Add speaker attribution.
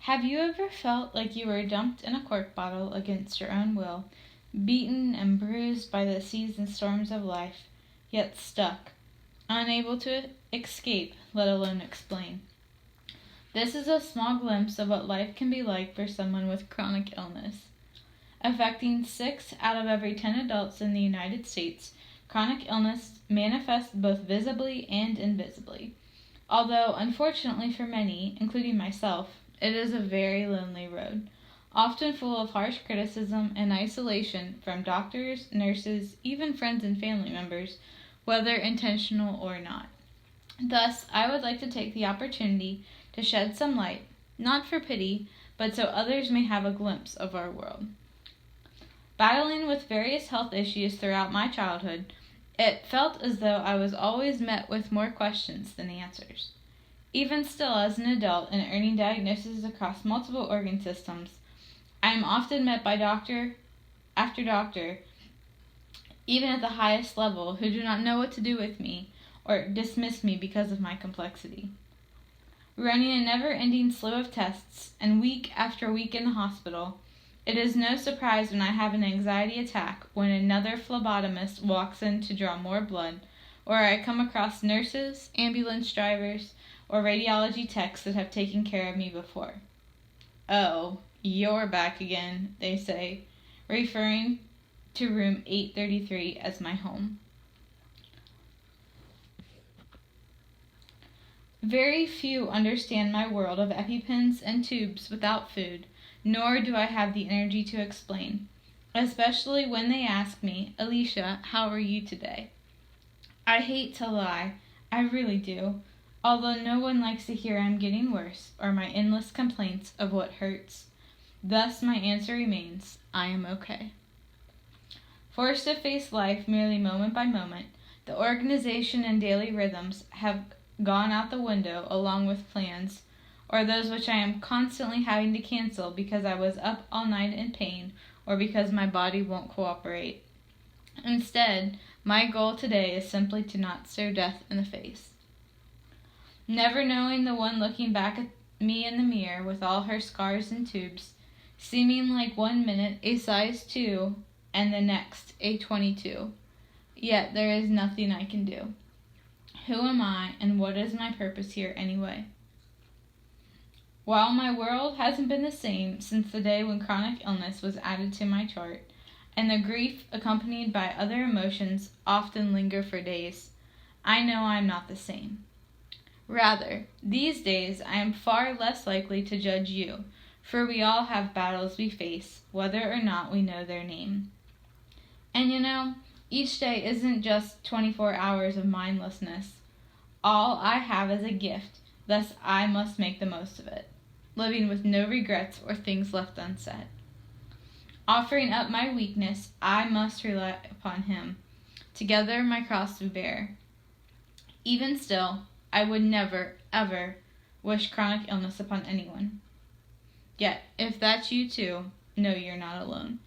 Speaker 1: Have you ever felt like you were dumped in a cork bottle against your own will, beaten and bruised by the seas and storms of life, yet stuck, unable to escape, let alone explain? This is a small glimpse of what life can be like for someone with chronic illness. Affecting 6 out of every 10 adults in the United States, chronic illness manifests both visibly and invisibly. Although, unfortunately for many, including myself, it is a very lonely road, often full of harsh criticism and isolation from doctors, nurses, even friends and family members, whether intentional or not. Thus, I would like to take the opportunity to shed some light, not for pity, but so others may have a glimpse of our world. Battling with various health issues throughout my childhood, it felt as though I was always met with more questions than answers. Even still, as an adult and earning diagnoses across multiple organ systems, I am often met by doctor after doctor, even at the highest level, who do not know what to do with me or dismiss me because of my complexity. Running a never-ending slew of tests and week after week in the hospital, it is no surprise when I have an anxiety attack when another phlebotomist walks in to draw more blood, or I come across nurses, ambulance drivers, or radiology techs that have taken care of me before. "Oh, you're back again," they say, referring to room 833 as my home. Very few understand my world of EpiPens and tubes without food, nor do I have the energy to explain, especially when they ask me, "Alicia, how are you today?" I hate to lie, I really do, although no one likes to hear I'm getting worse or my endless complaints of what hurts. Thus my answer remains, I am okay. Forced to face life merely moment by moment, the organization and daily rhythms have gone out the window along with plans, or those which I am constantly having to cancel because I was up all night in pain or because my body won't cooperate. Instead, my goal today is simply to not stare death in the face. Never knowing the one looking back at me in the mirror with all her scars and tubes, seeming like 1 minute a size 2 and the next a 22. Yet there is nothing I can do. Who am I and what is my purpose here anyway? While my world hasn't been the same since the day when chronic illness was added to my chart, and the grief accompanied by other emotions often linger for days, I know I am not the same. Rather, these days I am far less likely to judge you, for we all have battles we face, whether or not we know their name. And each day isn't just 24 hours of mindlessness. All I have is a gift, thus I must make the most of it, living with no regrets or things left unsaid. Offering up my weakness, I must rely upon Him. Together my cross we bear. Even still, I would never, ever wish chronic illness upon anyone. Yet, if that's you too, know you're not alone.